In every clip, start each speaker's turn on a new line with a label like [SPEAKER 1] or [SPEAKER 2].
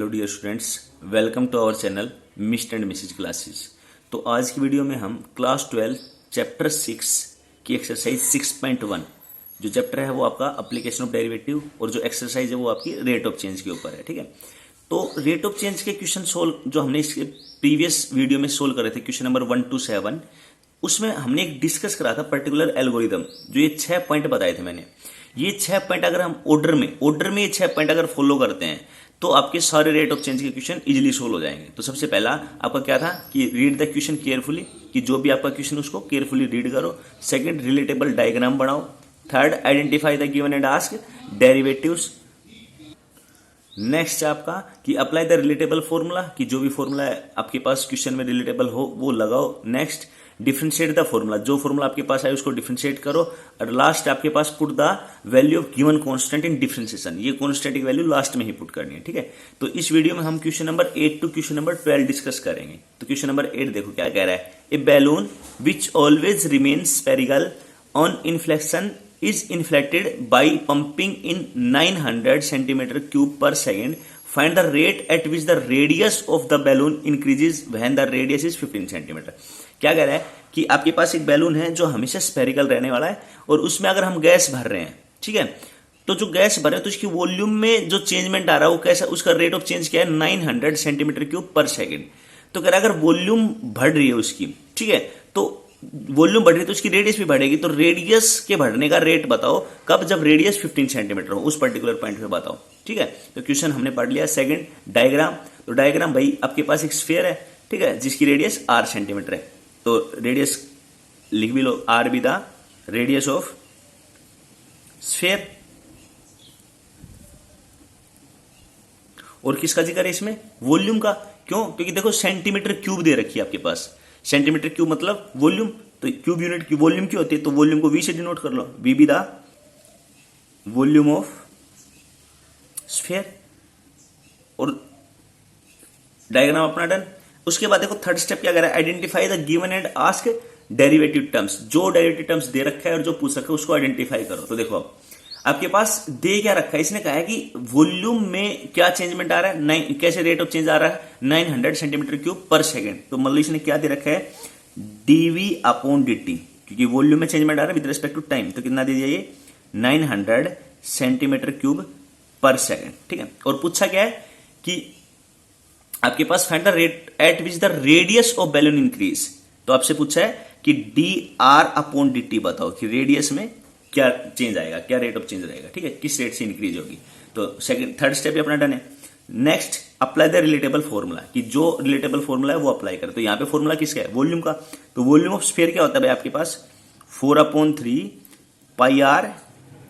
[SPEAKER 1] Hello dear students, welcome to our channel Mr and Mrs classes. तो आज की video में हम क्लास 12 चैप्टर 6 की एक्सरसाइज 6.1 जो चैप्टर है वो आपका एप्लीकेशन ऑफ डेरिवेटिव और जो एक्सरसाइज है वो आपकी रेट ऑफ चेंज के ऊपर है। ठीक है, तो रेट ऑफ चेंज के क्वेश्चन सोल्व जो हमने इसके प्रीवियस वीडियो में सोल्व करे थे, क्वेश्चन नंबर 1 to 7, उसमें हमने एक डिस्कस करा था पर्टिकुलर एल्गोरिदम। जो ये 6 पॉइंट बताए थे मैंने, ये 6 पॉइंट अगर हम ऑर्डर में ये 6 पॉइंट अगर फॉलो करते हैं तो आपके सारे रेट ऑफ चेंज के क्वेश्चन इजीली सोल्व हो जाएंगे। तो सबसे पहला आपका क्या था कि रीड द क्वेश्चन केयरफुली, कि जो भी आपका क्वेश्चन उसको केयरफुली रीड करो। सेकंड, रिलेटेबल डायग्राम बनाओ। Third, identify the given and ask derivatives. Next आपका कि अप्लाई द रिलेटेबल फॉर्मूला, कि जो भी फॉर्मूला आपके पास क्वेश्चन में रिलेटेबल हो वो लगाओ। नेक्स्ट, डिफरेंशिएट द फॉर्मूला, जो फॉर्मूला आपके पास है उसको डिफरेंशिएट करो। और लास्ट आपके पास put the value of given constant in differentiation, ये कांस्टेंट की वैल्यू लास्ट में ही पुट करनी है। ठीक है, तो इस वीडियो में हम question number 8 to question number 12 discuss करेंगे। तो क्वेश्चन नंबर 8 देखो क्या कह रहा है। A balloon which always remains spherical on inflection is inflated by pumping in 900 centimeter cube per second. Find the rate at which the radius of the balloon increases when the radius is 15 centimeter. क्या कह रहा है कि आपके पास एक balloon है जो हमेशा स्फेरिकल रहने वाला है और उसमें अगर हम गैस भर रहे हैं, ठीक है, तो जो गैस भर रहे हैं तो उसकी वॉल्यूम में जो चेंजमेंट आ रहा है वो कैसा, उसका रेट ऑफ चेंज क्या है, 900 सेंटीमीटर क्यूब पर सेकेंड। तो कह रहा है अगर वॉल्यूम बढ़ रही है उसकी, ठीक है, तो वॉल्यूम बढ़ रही है तो उसकी रेडियस भी बढ़ेगी। तो रेडियस के बढ़ने का रेट बताओ कब, जब रेडियस 15 सेंटीमीटर हो, उस पर्टिकुलर पॉइंट पे बताओ। ठीक है, तो क्वेश्चन हमने पढ़ लिया। Second, diagram. तो डायग्राम भाई आपके पास एक स्फीयर है, ठीक है, जिसकी रेडियस r सेंटीमीटर है। तो रेडियस लिख भी लो, r be the radius of sphere. और किसका जिक्र है इसमें, वॉल्यूम का। क्यों, क्योंकि देखो सेंटीमीटर क्यूब दे रखी है आपके पास। सेंटीमीटर क्यूब मतलब वॉल्यूम, तो क्यूब यूनिट की वॉल्यूम क्यों होती है, तो वॉल्यूम को v से डिनोट कर लो, v be the volume of sphere. और डायग्राम अपना डन। उसके बाद देखो थर्ड स्टेप क्या कर रहा है, identify the given and ask derivative terms. जो डेरिवेटिव टर्म्स दे रखा है और जो पूछ रखा है उसको आइडेंटिफाई करो। तो देखो आपके पास दे क्या रखा है, इसने कहा है कि वॉल्यूम में क्या चेंजमेंट आ रहा है, कैसे रेट ऑफ चेंज आ रहा है, 900 सेंटीमीटर क्यूब पर सेकेंड। तो मतलब इसने क्या दे रखा है, dv अपॉन dt, क्योंकि वॉल्यूम में चेंजमेंट आ रहा है विद रिस्पेक्ट टू टाइम। तो कितना दे दिया ये, 900 सेंटीमीटर क्यूब पर सेकेंड। ठीक है, और पूछा क्या है कि आपके पास find the rate at which the radius of balloon increase. तो आपसे पूछा है कि dr अपॉन dt बताओ कि रेडियस में क्या चेंज आएगा, क्या रेट ऑफ चेंज रहेगा, ठीक है, किस रेट से इंक्रीज होगी। तो सेकंड थर्ड स्टेप अपना डन है। Next, apply the relatable formula, कि जो रिलेटेबल फॉर्मूला है वो अप्लाई करें। तो यहां पे फॉर्मूला किसका है, वॉल्यूम का। तो वॉल्यूम ऑफ स्फीयर क्या होता है भाई आपके पास, 4/3 पाई r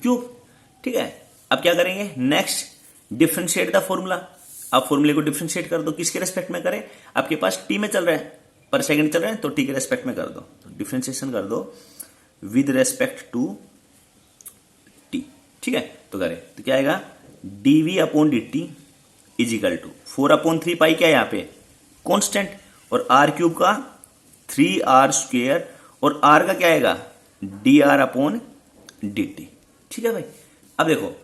[SPEAKER 1] क्यूब। ठीक है, अब क्या करेंगे, नेक्स्ट डिफरेंशिएट द फॉर्मूला। आप फॉर्मूले को डिफरेंशिएट कर दो, किसके रेस्पेक्ट में करें, आपके पास टी में चल रहा है, पर सेकेंड चल रहा है, तो टी के रेस्पेक्ट में कर दो। तो डिफरेंशिएशन कर दो विद रेस्पेक्ट टू टी। ठीक है, तो करें तो क्या आएगा, dv upon dt is equal to 4/3 pi, क्या है यहाँ पे कांस्टेंट, और r क्यूब का 3r स्क्वेयर, और r का क्या आएगा, dr अपॉन dt। ठीक है भाई, अब देखो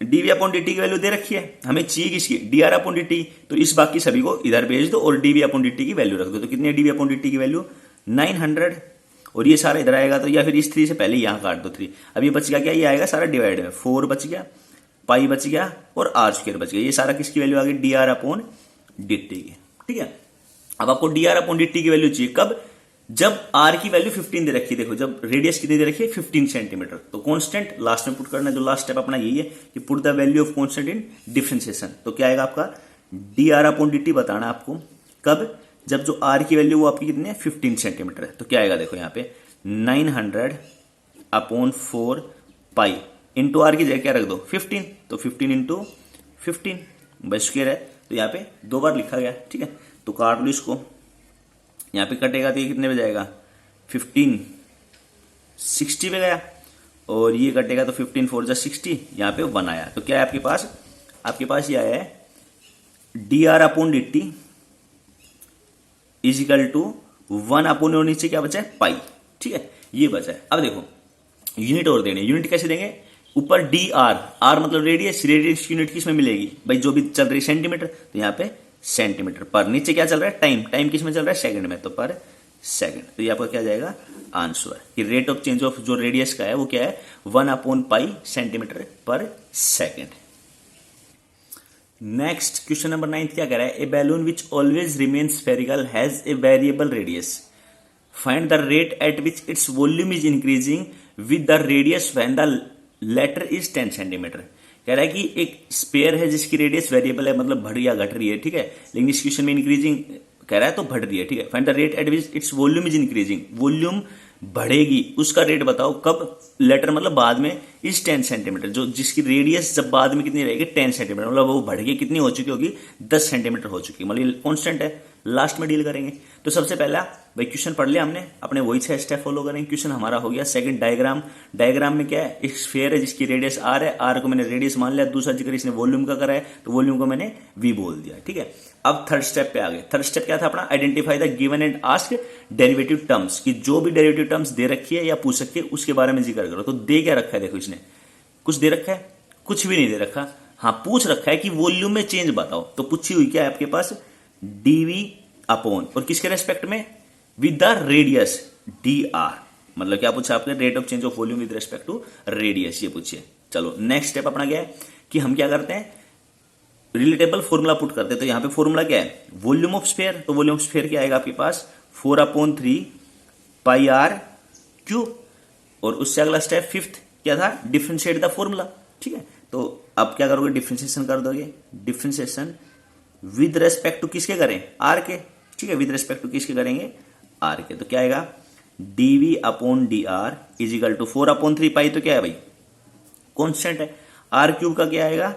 [SPEAKER 1] dv अपॉन dt की वैल्यू दे रखी है, हमें चाहिए किसकी, dr अपॉन dt। तो इस बाकी सभी को इधर भेज दो और dv अपॉन dt की वैल्यू रख दो। तो कितनी है dv अपॉन dt की वैल्यू, 900, और ये सारा इधर आएगा। तो या फिर इस 3 से पहले यहां काट दो 3। अब ये बच गया क्या, ये आएगा सारा डिवाइड में, 4 बच गया, पाई बच गया, और r स्क्वायर बच गया। ये सारा किसकी वैल्यू आ गई, dr अपॉन dt की। ठीक है, अब आपको dr अपॉन dt की वैल्यू चाहिए कब, जब r की वैल्यू 15 दे रखी है। देखो जब रेडियस कितनी दे रखी है, 15 सेंटीमीटर। तो कांस्टेंट लास्ट में पुट करना है। जो लास्ट स्टेप अपना यही है कि put the value of constant in differentiation. तो क्या आएगा आपका, dr अपॉन dt बताना आपको कब, जब जो r की वैल्यू वो आपकी कितनी है, 15 सेंटीमीटर है। तो क्या आएगा देखो यहाँ पे 900 अपॉन 4 पाई इंटू आर की जगह क्या रख दो, 15। तो 15 इंटू 15 बस स्क्वायर है। तो यहाँ पे 2 बार लिखा गया। ठीक है, तो काट लो इसको, यहाँ पे कटेगा तो ये कितने पे जाएगा, 15 60 पे गया, और ये कटेगा तो 15 4 जा 60, यहाँ पे 1 आया। तो क्या है आपके पास ये आया है dr upon dt is equal to 1 upon, और नीचे क्या बचा है, पाई। ठीक है, ये बचा है। अब देखो यूनिट और देने, यूनिट कैसे देंगे, ऊपर डी आर, आर मतलब रेडियस, रेडियस की यूनिट किस में मिलेगी भाई, जो भी चल रही है सेंटीमीटर, तो यहाँ पे सेंटीमीटर पर। नीचे क्या चल रहा है, टाइम, टाइम किस में चल रहा है, सेकंड में, तो पर सेकंड। तो ये आपका क्या जाएगा आंसर कि रेट ऑफ चेंज ऑफ जो रेडियस का है वो क्या है 1/पाई centimetre per second. Next question number 9 क्या कह रहा है, a balloon which always remains spherical has a variable radius, find the rate at which its volume is increasing with the radius when the latter is 10 centimetre. कह रहा है कि एक spare है जिसकी रेडियस वेरिएबल है, मतलब बढ़ या घट रही है, ठीक है, लेकिन इस क्वेश्चन में इंक्रीजिंग कह रहा है तो बढ़ रही है, ठीक है। Find the rate at which its volume is increasing, volume बढ़ेगी उसका रेट बताओ कब, लेटर मतलब बाद में, इज 10 सेंटीमीटर, जो जिसकी रेडियस जब बाद में कितनी रहेगी 10 सेंटीमीटर, मतलब वो बढ़ के कितनी हो चुकी होगी 10 सेंटीमीटर हो चुकी, मतलब कॉन्स्टेंट है, लास्ट में डील करेंगे। तो सबसे पहला भाई क्वेश्चन पढ़ लिया हमने, अपने वही 6 स्टेप फॉलो करेंगे। क्वेश्चन हमारा हो गया सेकंड डायग्राम, डायग्राम में क्या है, एक स्फीयर है जिसकी रेडियस आर है, आर को मैंने रेडियस मान लिया, दूसरा जिक्र इसने वॉल्यूम का करा है तो वॉल्यूम को मैंने वी बोल दिया, ठीक है। अब थर्ड स्टेप पे आ गए। थर्ड स्टेप क्या था अपना, identify the given and ask derivative terms, कि जो भी डेरिवेटिव टर्म्स दे रखी है या पूछ सकती है उसके बारे में जिक्र करो। तो दे क्या रखा है, देखो इसने कुछ दे रखा है, कुछ भी नहीं दे रखा, हाँ पूछ रखा है कि वॉल्यूम में चेंज बताओ, तो पूछी हुई क्या है आपके पास डीवी अपॉन, और किसके रेस्पेक्ट में, with the radius D R, मतलब क्या पूछा आपने, rate of change of volume with respect to radius, ये पूछिए। चलो नेक्स्ट स्टेप अपना क्या है कि हम क्या करते हैं, रिलेटेबल फॉर्मूला पुट करते हैं। तो यहां पे फॉर्मूला क्या है, वॉल्यूम ऑफ स्फीयर, तो वॉल्यूम ऑफ स्फीयर क्या आएगा आपके पास 4/3 पाई आर क्यूब, और उससे अगला स्टेप फिफ्थ क्या था, डिफरेंशिएट द फॉर्मूला, ठीक है। तो अब क्या करोगे, डिफरेंशिएशन कर दोगे, डिफरेंशिएशन विद रेस्पेक्ट टू किसके करें, आर के, ठीक है, विद रेस्पेक्ट टू किसके करेंगे, आर के। तो क्या आएगा dv upon D R is equal to 4/3 pi, तो क्या है भाई कॉन्स्टेंट है, आर क्यूब का क्या आएगा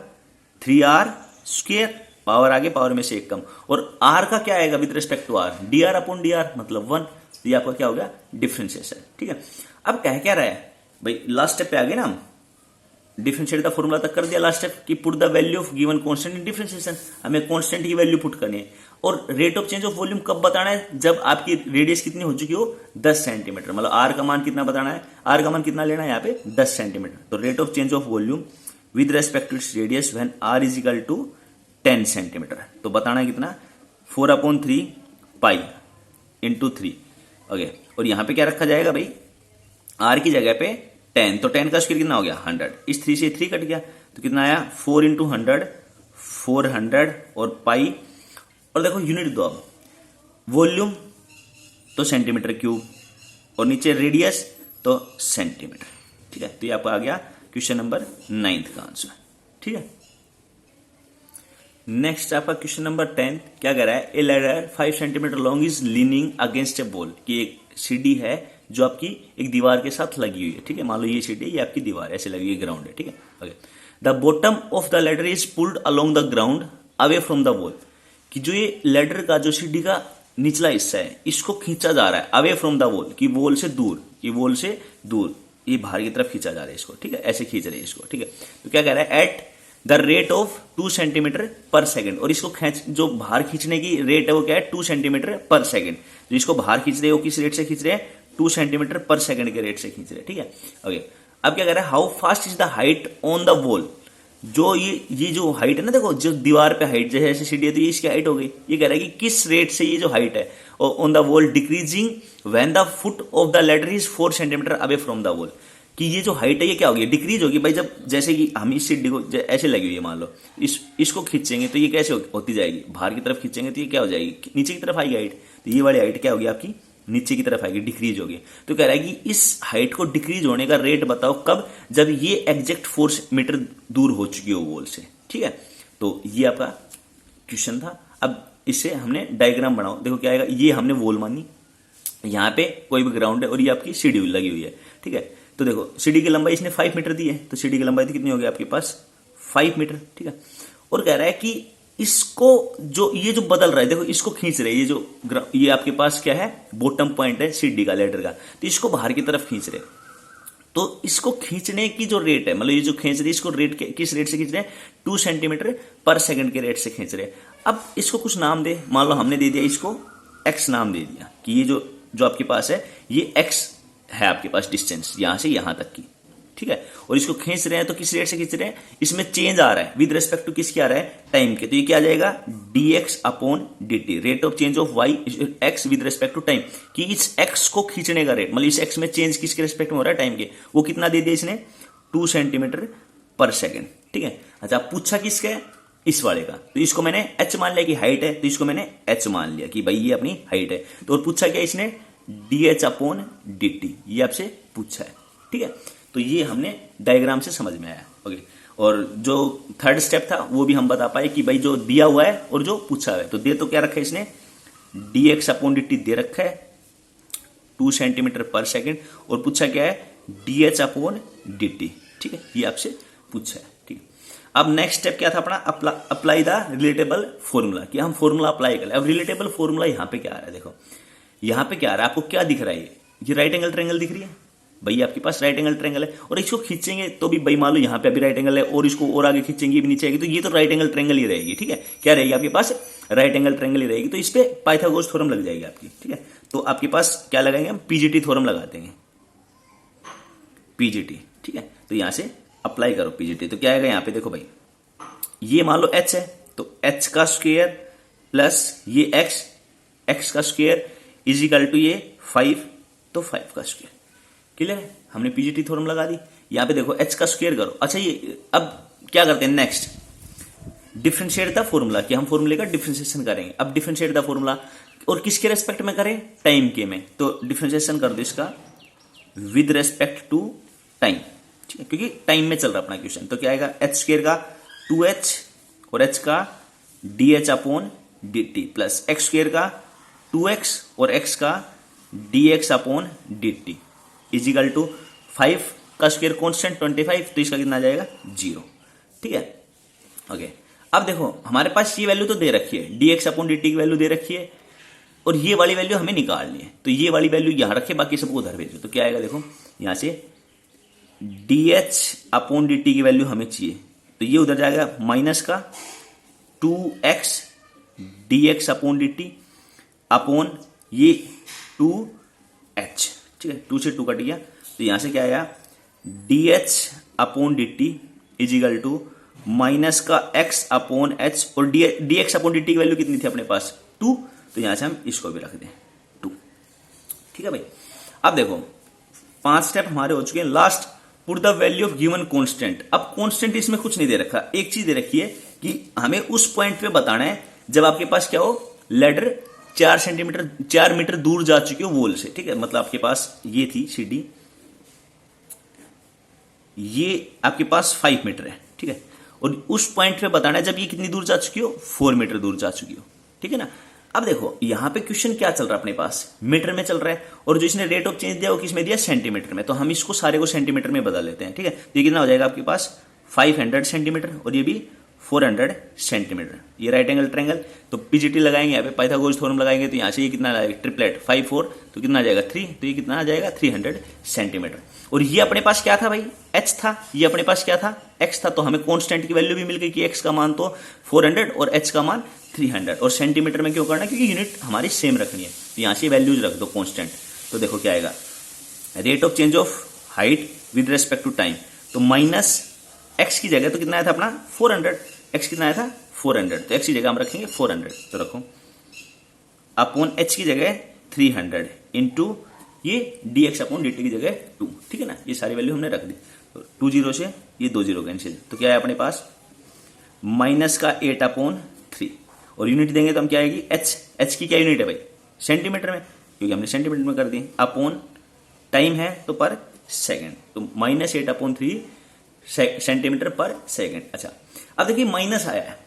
[SPEAKER 1] 3r स्क्वायर, पावर आगे पावर में से एक कम, और आर का क्या आएगा with respect to R, D R upon D R मतलब 1। तो ये आपका क्या हो गया डिफरेंशिएशन, ठीक है। अब कह क्या रहा है भाई, लास्ट स्टेप पे आ गए ना हम, डिफरेंशिएट द फॉर्मूला तक कर दिया, लास्ट स्टेप की put the value of given constant in differentiation, हमें कांस्टेंट की वैल्यू पुट करनी है। और rate of change of volume कब बताना है, जब आपकी रेडियस कितनी हो चुकी हो 10 सेंटीमीटर, मतलब आर का मान कितना बताना है, आर का मान कितना लेना है यहाँ पे 10 सेंटीमीटर। तो rate of change of volume with respect to its radius when R is equal to 10 centimetre, तो बताना है कितना 4/3 पाई इंटू 3, ओके। और यहां पे क्या रखा जाएगा भाई, आर की जगह पे 10, तो 10 का स्क्वायर कितना हो गया 100, इस 3 से 3 कट गया, तो कितना आया 4 × 100 400, और पाई, और देखो यूनिट दो, अब वॉल्यूम तो सेंटीमीटर क्यूब, और नीचे रेडियस तो सेंटीमीटर, ठीक है। तो ये आपका आ गया क्वेश्चन नंबर 9 का आंसर, ठीक है। नेक्स्ट आपका क्वेश्चन नंबर 10 क्या कह रहा है, ए ladder 5 centimetre long is leaning against A wall, कि एक सीढ़ी है जो आपकी एक दीवार के साथ लगी हुई है, ठीक है। मान लो ये सीढ़ी, ये आपकी दीवार ऐसे लगी हुई ग्राउंड है, ठीक है, okay. The bottom of the ladder is pulled along the ground away from the wall, कि जो ये लैडर का जो सीढ़ी का निचला हिस्सा है इसको खींचा जा रहा है अवे फ्रॉम द वॉल, की वॉल से दूर, की वॉल से दूर, ये बाहर की तरफ खींचा जा रहा है इसको, ठीक है, ऐसे खींच रहे हैं इसको, ठीक है। तो क्या कह रहा है, eight the rate of 2 centimetre per second, और इसको जो बाहर खींचने की रेट है वो क्या है 2 सेंटीमीटर पर सेकंड, जो इसको बाहर खींच रहे हो किस रेट से खींच रहे हैं 2 सेंटीमीटर पर सेकंड के रेट से खींच रहे हैं, ठीक है, ओके। अब क्या कह रहा है, how fast is the height on the wall, जो ये जो हाइट है ना, देखो जो दीवार पे हाइट जैसे ऐसे सीढ़ी है तो ये इसकी हाइट हो गई, ये कह रहा है कि किस रेट से ये जो हाइट है on the wall decreasing when the foot of the ladder is 4 centimetre away from the wall, कि ये जो हाइट है ये क्या होगी डिक्रीज होगी भाई, जब जैसे कि हम इस सीढ़ी को ऐसे लगी हुई है, मान लो इसको खींचेंगे तो ये कैसे होती जाएगी, बाहर की तरफ खींचेंगे तो ये क्या हो जाएगी नीचे की तरफ आएगी हाइट, तो ये वाली हाइट क्या होगी आपकी नीचे की तरफ आएगी, डिक्रीज होगी। तो कह रहा है कि इस हाइट को डिक्रीज होने का रेट बताओ कब, जब ये एग्जैक्ट 4 मीटर दूर हो चुकी हो वॉल से, ठीक है। तो ये आपका क्वेश्चन था। अब इससे हमने डायग्राम बनाओ, देखो क्या आएगा, ये हमने वॉल मानी, यहाँ पे कोई भी ग्राउंड है और ये आपकी सीढ़ी लगी हुई है, ठीक है। तो देखो सीढ़ी की लंबाई इसने 5 मीटर दी है, तो सीढ़ी की लंबाई कितनी होगी आपके पास 5 मीटर, ठीक है। और कह रहा है कि इसको जो ये जो बदल रहा है, देखो इसको खींच रहे, ये आपके पास क्या है बॉटम पॉइंट है सीढ़ी का लैडर का, तो इसको बाहर की तरफ खींच रहे, तो इसको खींचने की जो रेट है, मतलब ये जो खींच रहे इसको रेट किस रेट से खींच रहे हैं 2 सेंटीमीटर पर सेकंड के रेट से खींच रहे। अब इसको कुछ नाम दे, मान लो हमने दे दिया इसको एक्स नाम दे दिया, कि ये जो आपके पास है ये एक्स है आपके पास डिस्टेंस यहां से यहां तक की, ठीक है, और इसको खींच रहे हैं तो किस रेट से खींच रहे हैं, इसमें चेंज आ रहा है विद रेस्पेक्ट टू किसके आ रहा है, टाइम के, तो ये क्या आ जाएगा dx upon dt, rate of change of y x with respect to time, कि इस x को खींचने का रेट, मतलब इस x में चेंज किसके रेस्पेक्ट में हो रहा है, टाइम के, वो कितना दे दिया इसने 2 सेंटीमीटर पर सेकेंड। ठीक है, अच्छा पूछा किसका है, इस वाले का, तो इसको मैंने h मान लिया कि हाइट है, तो इसको मैंने h मान लिया कि भाई ये अपनी हाइट है, तो और पूछा क्या इसने dh अपॉन dt, ये आपसे पूछा है। ठीक है, तो ये हमने डायग्राम से समझ में आया। ओके, और जो थर्ड स्टेप था वो भी हम बता पाए कि भाई जो दिया हुआ है और जो पूछा हुआ है, तो दे तो क्या रखा है इसने dx अपॉन dt दे रखा है 2 सेंटीमीटर पर सेकेंड, और पूछा क्या है dh अपॉन dt। ठीक है, ये आपसे पूछा है। ठीक है, अब नेक्स्ट स्टेप क्या था अपना, अप्लाई द रिलेटेबल फॉर्मूला, कि हम फॉर्मूला अप्लाई करें। अब रिलेटेबल फॉर्मूला यहाँ पे क्या आ रहा है, देखो यहाँ पे क्या आ रहा है, आपको क्या दिख रहा है, ये राइट एंगल ट्रायंगल दिख रही है भाई, आपके पास राइट एंगल ट्रायंगल है, और इसको खींचेंगे तो भी भाई मान लो यहाँ पे अभी राइट एंगल है, और इसको और आगे खींचेंगे भी नीचे आएगी, तो ये तो राइट एंगल ट्रायंगल ही रहेगी। ठीक है, क्या रहेगी आपके पास, राइट एंगल ट्रायंगल ही रहेगी, तो इस पे पाइथागोरस थ्योरम लग जाएगी आपकी। ठीक है, तो आपके पास क्या लगाएंगे हम, पीजीटी थ्योरम लगा देंगे, पीजीटी। ठीक है, तो यहां से अप्लाई करो पीजीटी, तो क्या आएगा यहाँ पे, देखो भाई ये मान लो h है, तो h का स्क्वायर प्लस ये x का स्क्वायर इज इक्वल टू ये 5, तो 5 का स्क्वायर। क्लियर है, हमने पीजीटी थ्योरम लगा दी। यहाँ पे देखो h का स्क्वायर करो। अच्छा, ये अब क्या करते हैं, नेक्स्ट डिफरेंशिएट द फॉर्मूला, कि हम फॉर्मूले का डिफरेंशिएशन करेंगे। अब डिफरेंशिएट द फॉर्मूला, और किसके रेस्पेक्ट में करें, टाइम के में, तो डिफरेंशिएशन कर दो इसका विद रेस्पेक्ट टू टाइम। ठीक है, क्योंकि टाइम में चल रहा अपना क्वेश्चन, तो क्या आएगा h स्क्वायर का 2h और h का dh upon dt plus x square का 2x और x का dx upon dt is equal to 5 का स्क्वायर कॉन्स्टेंट 25, तो इसका कितना आ जाएगा 0। ठीक है, ओके, अब देखो हमारे पास ये वैल्यू तो दे रखी है, dx अपॉन dt की वैल्यू दे रखी है, और ये वाली वैल्यू हमें निकालनी है, तो ये वाली वैल्यू यहां रखे, बाकी सबको उधर भेजो। तो क्या आएगा, देखो यहां से dh अपॉन dt की वैल्यू हमें चाहिए, तो ये उधर जाएगा माइनस का 2x dx upon dt upon ये 2h। ठीक है, 2 से 2 कट गया, तो यहां से क्या आया dh upon dt is equal to minus का x अपॉन h, और dx अपॉन dt की वैल्यू कितनी थी अपने पास 2, तो यहां से हम इसको भी रख दें 2। ठीक है भाई, अब देखो 5 स्टेप हमारे हो चुके हैं। Last, put the value of given constant. अब कांस्टेंट इसमें कुछ नहीं दे रखा, एक चीज दे रखी है कि हमें उस पॉइंट पे बताना है जब आपके पास क्या हो, लेडर 4 मीटर दूर जा चुकी हो वॉल से। ठीक है, मतलब आपके पास ये थी सीढ़ी, ये आपके पास 5 मीटर है। ठीक है, और उस पॉइंट पे बताना है जब ये कितनी दूर जा चुकी हो, 4 मीटर दूर जा चुकी हो। ठीक है ना, अब देखो यहां पे क्वेश्चन क्या चल रहा है अपने पास, मीटर में चल रहा है, और जो इसने रेट ऑफ चेंज दिया वो किस में दिया, सेंटीमीटर में, तो हम इसको सारे को सेंटीमीटर में बदल लेते हैं। ठीक है, तो ये कितना हो जाएगा आपके पास 500 सेंटीमीटर, और ये भी 400 सेंटीमीटर। ये राइट एंगल ट्रायंगल, तो पीजीटी लगाएंगे यहाँ पे, पाइथागोरस थ्योरम लगाएंगे, तो यहाँ से ये कितना आएगा, ट्रिपलेट 5 4, तो कितना आ जाएगा 3, तो ये कितना आ जाएगा 300 सेंटीमीटर। और ये अपने पास क्या था भाई, h था, ये अपने पास क्या था, x था, तो हमें कांस्टेंट की वैल्यू भी मिल गई कि x का मान तो 400 और h का मान 300, और सेंटीमीटर में क्यों करना, क्योंकि यूनिट हमारी सेम रखनी है, तो यहाँ से वैल्यूज रख दो कांस्टेंट। तो देखो क्या आएगा, rate of change of height with respect to time, तो माइनस x की जगह तो कितना आया था अपना 400, x कितना आया था 400, तो x की जगह हम रखेंगे 400, तो रखो अपॉन h की जगह 300 इंटू ये dx अपॉन dt की जगह 2। ठीक है ना, ये सारी वैल्यू हमने रख दी, तो 2 0 से ये 2 0 कैंसिल, तो क्या है अपने पास माइनस का 8 अपॉन 3, और यूनिट देंगे तो हम क्या आएगी h की क्या यूनिट है भाई, सेंटीमीटर में, क्योंकि हमने सेंटीमीटर में कर दी, अपॉन टाइम है तो पर सेकेंड, तो minus 8 upon 3 centimetre per second. अच्छा, अब देखिए माइनस आया है,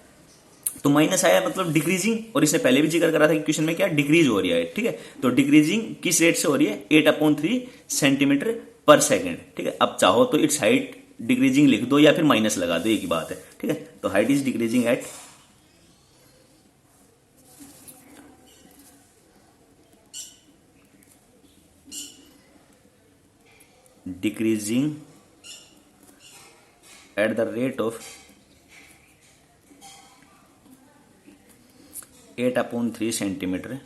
[SPEAKER 1] तो माइनस आया मतलब डिक्रीजिंग, और इसने पहले भी जिक्र करा था कि क्वेश्चन में क्या डिक्रीज हो रही है। ठीक है, तो डिक्रीजिंग किस रेट से हो रही है, 8 अपॉन 3 सेंटीमीटर पर सेकेंड। ठीक है, अब चाहो तो इट्स हाइट डिक्रीजिंग लिख दो या फिर माइनस लगा दो, एक ही बात है। ठीक है, तो height is decreasing eight decreasing at the rate of 8/3 centimetre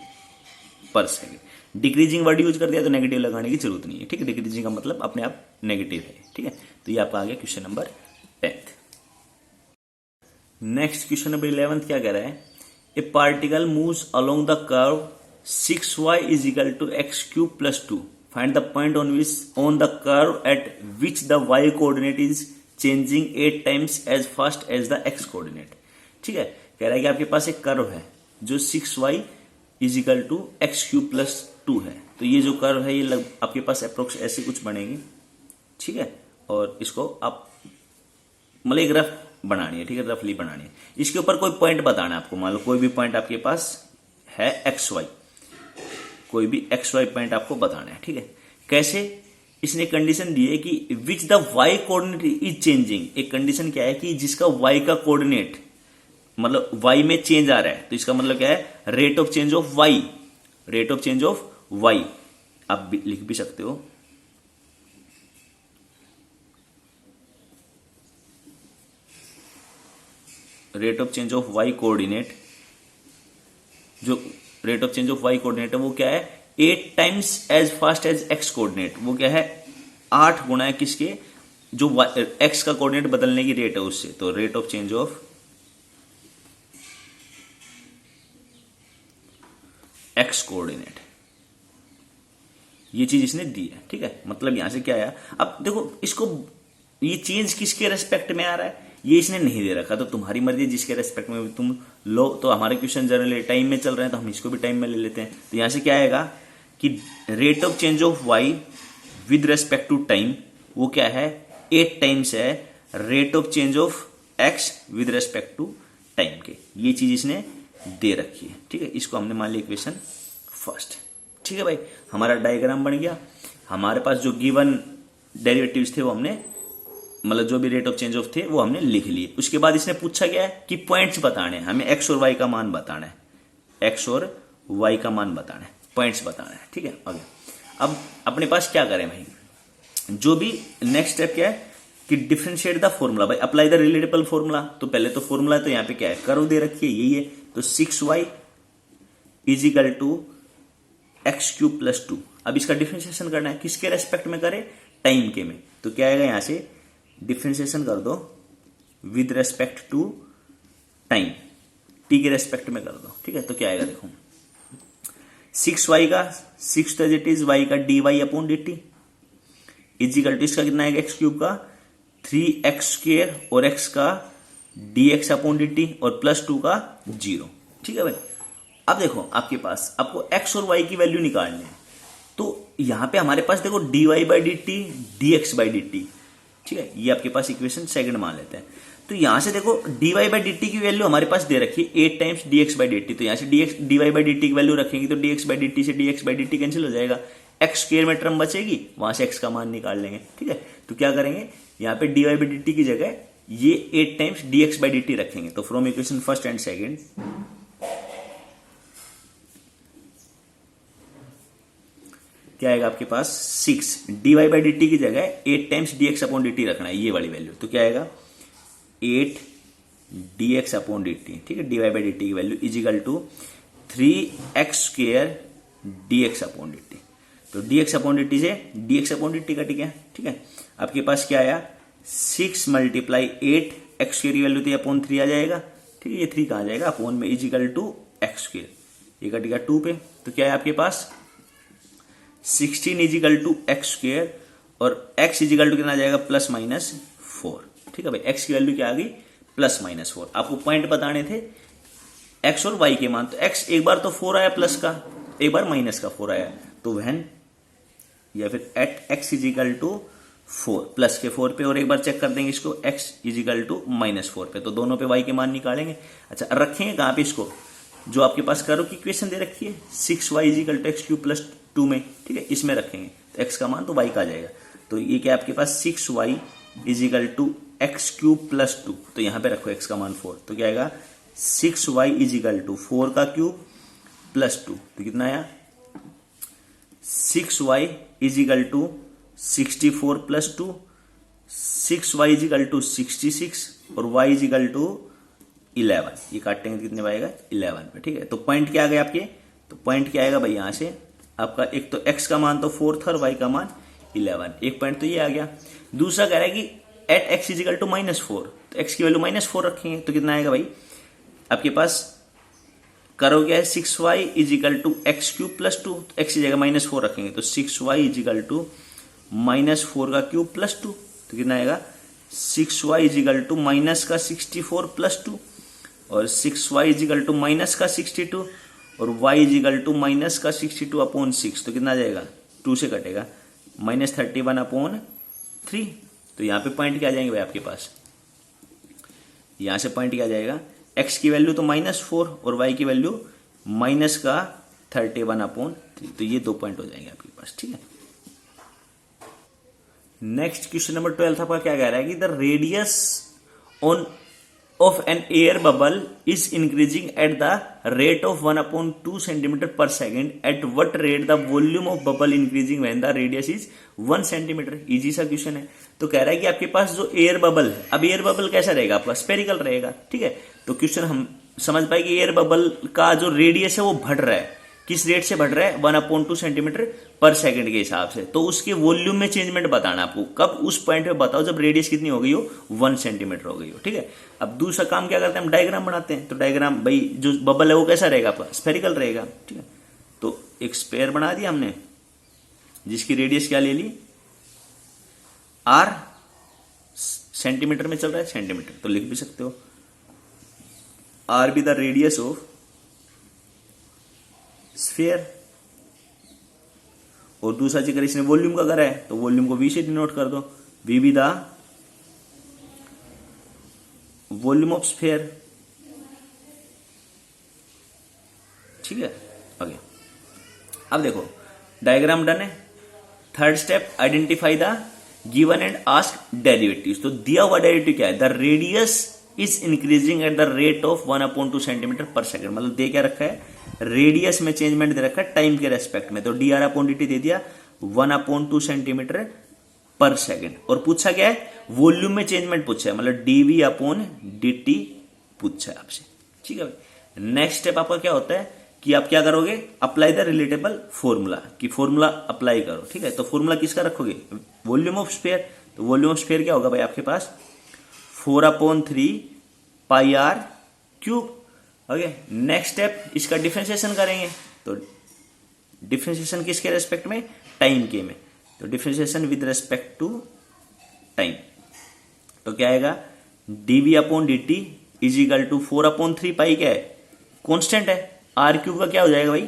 [SPEAKER 1] per second. Decreasing word use कर दिया तो नेगेटिव लगाने की जरूरत नहीं है। ठीक है, डिक्रीजिंग का मतलब अपने आप नेगेटिव है, ठीक है। तो ये आपका आ गया question number 10th। Next question number 11th क्या कह रहा है, a particle moves along the curve 6y is equal to X cube plus 2, find the point on the curve at which the y coordinate is changing 8 times as fast as the x coordinate, ठीक है। कह रहा है कि आपके पास एक curve है जो 6y is equal to X cube plus 2 है। तो ये जो कर्व है ये आपके पास अप्रोक्स ऐसे कुछ बनेगी, ठीक है। और इसको आप मतलब एक रफ बनानी है, ठीक है, रफली बनानी है। इसके ऊपर कोई पॉइंट बताना है आपको, मान लो कोई भी पॉइंट आपके पास है एक्स वाई, कोई भी एक्स वाई पॉइंट आपको बताना है, ठीक है। कैसे, इसने कंडीशन दी है कि which the Y coordinate is changing. एक कंडीशन क्या है कि जिसका वाई का कोऑर्डिनेट मतलब वाई में चेंज आ रहा है, तो इसका मतलब क्या है, rate of change of y, rate of change of y आप लिख भी सकते हो, rate of change of y coordinate, जो rate of change of y coordinate है वो क्या है, 8 times as fast as x coordinate. वो क्या है, 8 गुना है किसके, जो एक्स का कोऑर्डिनेट बदलने की रेट है उससे। तो rate of change of x coordinate, ये चीज इसने दी है, ठीक है। मतलब यहां से क्या आया, अब देखो इसको, ये चेंज किसके रेस्पेक्ट में आ रहा है ये इसने नहीं दे रखा, तो तुम्हारी मर्जी जिसके रेस्पेक्ट में तुम लो। तो हमारे क्वेश्चन जनरली टाइम में चल रहे हैं तो हम इसको भी टाइम में ले लेते हैं। तो यहां से क्या आएगा कि rate of change of Y with respect to time वो क्या है, 8 टाइम्स है rate of change of X with respect to time के। ये चीज इसने दे रखी है, ठीक है। इसको हमने मान लिया इक्वेशन फर्स्ट, ठीक है भाई। हमारा डायग्राम बन गया, हमारे पास जो गिवन डेरिवेटिव्स थे वो हमने मतलब जो भी रेट ऑफ चेंज ऑफ थे वो हमने लिख लिए। उसके बाद इसने पूछा गया है कि पॉइंट्स बताने हैं, हमें एक्स और वाई का मान बताना है, एक्स और वाई का मान बताना है, पॉइंट्स बताना है, ठीक है। आगे अब अपने पास क्या करें भाई, जो भी नेक्स्ट स्टेप क्या है कि डिफरेंशिएट द फॉर्मूला, भाई अप्लाई द रिलेटेबल फॉर्मूला। तो पहले तो फॉर्मूला है, तो यहाँ पे क्या है, कर्व दे रखी है, यही है। तो 6y is equal to X cube plus 2। अब इसका डिफरेंशिएशन करना है, किसके रेस्पेक्ट में करें, टाइम के में। तो क्या आएगा, यहां से डिफरेंशिएशन कर दो with respect to time, T के रेस्पेक्ट में कर दो, ठीक है। तो क्या आएगा देखो, 6y का 6 तो इट इज y का dy upon dt is equal to, इसका कितना आएगा, एक्स क्यूब का 3x² और x का dx अपॉन dt और प्लस 2 का 0, ठीक है भाई। अब देखो आपके पास आपको x और y की वैल्यू निकालनी है, तो यहां पे हमारे पास देखो dy by D T, dx by D T, ठीक है। ये आपके पास इक्वेशन सेकंड मान लेते हैं। तो यहां से देखो dy बाई डी टी की वैल्यू हमारे पास दे रखी है 8 times dx by D T. तो यहां से dy बाई डी टी की वैल्यू रखेंगे तो dx बाई डी टी से dx by D T cancel हो जाएगा, एक्स स्क्वायर में टर्म बचेगी, वहां से x का मान निकाल लेंगे, ठीक है। तो क्या करेंगे, यहाँ पे dy बाई डी टी की जगह ये 8 times dx by D T रखेंगे। तो from equation first and second क्या आएगा आपके पास, 6 dy बाई डी टी की जगह 8 times dx upon D T रखना है, ये वाली वैल्यू। तो क्या आएगा 8 dx अपॉन डी टी, ठीक है। dy बाई डी टी की वैल्यू is equal to 3x² dx upon D T. तो dx अपॉन डी टी से dx upon D T cut गया, ठीक है। आपके पास क्या आया, 6 मल्टीप्लाई 8 एक्स स्क्वायर की वैल्यू थी अपॉन 3 आ जाएगा, ठीक है। ये 3 कहाँ जाएगा, अपॉन में is equal to X square, ये कट गया 2 पे। तो क्या है आपके पास 16 is equal to X square और x इज इक्वल टू कितना जाएगा, प्लस माइनस 4, ठीक है भाई। x की वैल्यू क्या आ गई, प्लस माइनस 4। आपको पॉइंट बताने थे x और y के मान। तो x एक बार तो 4 आया प्लस का, एक बार माइनस का 4 आया। तो व्हेन या फिर at x is equal to 4 plus के 4 पे, और एक बार चेक कर देंगे इसको x is equal to minus 4 पे। तो दोनों पे y के मान निकालेंगे। अच्छा रखेंगे कहां पे इसको, जो आपके पास कर्व की इक्वेशन दे रखी है 6y is equal to X cube plus 2 में, ठीक है, इसमें रखेंगे। तो x का मान तो y का आ जाएगा। तो ये क्या आपके पास 6y is equal to X cube plus 2। तो यहां पे रखो x का मान 4। तो क्या आएगा 6y इज इक्वल टू 4 का क्यूब प्लस 2। तो कितना आया 6y is equal to 64 plus 2, 6y is equal to 66 और y इज इक्वल टू 11। ये काटेंगे तो कितने आएगा 11 पे, ठीक है। तो पॉइंट क्या आ गया आपके, तो पॉइंट क्या आएगा भाई, यहां से आपका एक तो x का मान तो 4 था और y का मान 11। एक पॉइंट तो ये आ गया। दूसरा कह रहा है कि एट एक्स इजिकल टू -4, तो एक्स की वैल्यू -4 रखेंगे तो कितना आएगा भाई, आपके पास करो क्या है 6y is equal to X cube plus 2, तो एक्स की जगह -4 रखेंगे तो 6y इजिकल टू -4 का क्यूब प्लस 2, तो कितना आएगा 6y इजिकल टू माइनस का 64 प्लस 2 और 6y इजिकल टू माइनस का 62 और y इजिकल टू माइनस का 62 अपॉन 6, तो कितना आ जाएगा 2 से कटेगा -31 अपॉन 3। तो यहाँ पे पॉइंट क्या आ जाएंगे भाई आपके पास, यहां से पॉइंट क्या आ जाएगा, x की वैल्यू तो -4 और y की वैल्यू माइनस का 31 अपॉन 3, तो ये 2 पॉइंट हो जाएंगे आपके पास। ठीक है, नेक्स्ट क्वेश्चन नंबर 12 आपका क्या कह रहा है कि the radius on of an air bubble is increasing at the rate of 1/2 centimetre per second, at what rate the volume of bubble increasing when the radius is 1 centimetre. Easy सा question है। तो कह रहा है कि आपके पास जो एयर बबल, अब एयर बबल कैसा रहेगा आपका, स्पेरिकल रहेगा। ठीक है, तो क्वेश्चन हम समझ पाए कि एयर बबल का जो रेडियस है वो बढ़ रहा है, किस रेट से बढ़ रहा है 1/2 सेंटीमीटर पर सेकंड के हिसाब से। तो उसके वॉल्यूम में चेंजमेंट बताना आपको, कब, उस पॉइंट पे बताओ जब रेडियस कितनी हो गई हो 1 सेंटीमीटर हो गई हो। ठीक है, अब दूसरा काम क्या करते हैं, हम डायग्राम बनाते हैं। तो डायग्राम भाई जो बबल है वो कैसा रहेगा आपका, स्फेरिकल रहेगा। ठीक है, तो एक स्पेयर बना दिया हमने जिसकी रेडियस क्या ले ली r, सेंटीमीटर में चल रहा है सेंटीमीटर, तो लिख भी सकते हो r be the radius of sphere. और दूसरा जिक्र इसने वॉल्यूम का करा है तो वॉल्यूम को v से डिनोट कर दो, v be the volume of sphere. ठीक है, ओके, अब देखो डायग्राम डन है। Third step, identify the given and ask derivatives. तो दिया हुआ डेरिवेटिव क्या है, the radius is increasing at the rate of 1/2 centimetre per second. मतलब दे क्या रखा है, रेडियस में चेंजमेंट दे रखा है टाइम के रेस्पेक्ट में। तो dr/dt दे दिया 1/2 सेंटीमीटर पर सेकंड। और पूछा क्या है, वॉल्यूम में चेंजमेंट पूछा है, मतलब dv/dt पूछा है आपसे। ठीक है भाई, नेक्स्ट स्टेप आपका क्या होता है कि आप क्या करोगे, अप्लाई द रिलेटेबल फॉर्मूला, कि फॉर्मूला अप्लाई करो। ठीक है, तो फॉर्मूला किसका रखोगे, वॉल्यूम ऑफ स्फीयर। तो वॉल्यूम ऑफ स्फीयर क्या होगा भाई आपके पास 4/3 पाई r cube. Okay, next step इसका डिफरेंशिएशन करेंगे। तो डिफरेंशिएशन किसके रेस्पेक्ट में, टाइम के में। तो differentiation with respect to time, तो क्या आएगा dv/dt is equal to 4/3 pi क्या है, कांस्टेंट है। r क्यूब का क्या हो जाएगा भाई,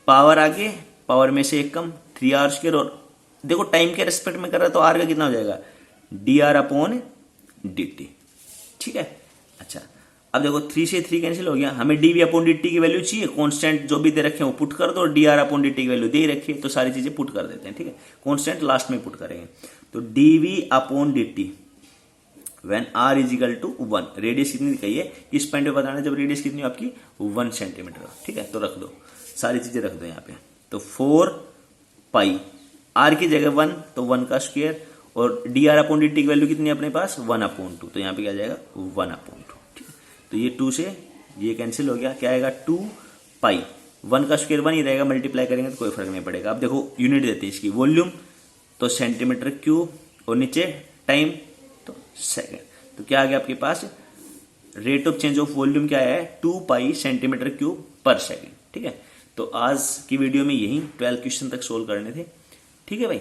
[SPEAKER 1] पावर आगे पावर में से एक कम 3r²। और देखो टाइम के रेस्पेक्ट में कर रहा है तो r का कितना हो जाएगा dr/dt। ठीक है, अच्छा अब देखो 3 से 3 कैंसिल हो गया, हमें dv/dt की वैल्यू चाहिए, कांस्टेंट जो भी दे रखे हैं वो पुट कर दो, और dr/dt की वैल्यू दे रखी है तो सारी चीजें पुट कर देते हैं। ठीक है, कांस्टेंट लास्ट में पुट करेंगे। तो dv/dt when r is equal to 1, radius कितनी दिखाई है इस पॉइंट पे बताना, जब रेडियस कितनी हो आपकी 1 सेंटीमीटर। ठीक है, तो रख दो, सारी चीजें रख दो यहाँ पे। तो 4 पाई, r की जगह 1 तो 1 का स्क्वायर, और dr/dt की वैल्यू कितनी है अपने पास 1/2, तो यहाँ पे क्या जाएगा 1/2। ठीक है, तो ये 2 से ये कैंसिल हो गया, क्या आएगा 2 पाई, 1 का स्क्वायर 1 ही रहेगा, मल्टीप्लाई करेंगे तो कोई फर्क नहीं पड़ेगा। अब देखो यूनिट देते हैं इसकी, वॉल्यूम तो सेंटीमीटर क्यूब, और नीचे टाइम तो सेकेंड। तो क्या आ गया आपके पास, rate of change of volume क्या है 2 pi centimetre cube per second. ठीक है, तो आज की वीडियो में यही 12 क्वेश्चन तक सोल्व करने थे। ठीक है भाई।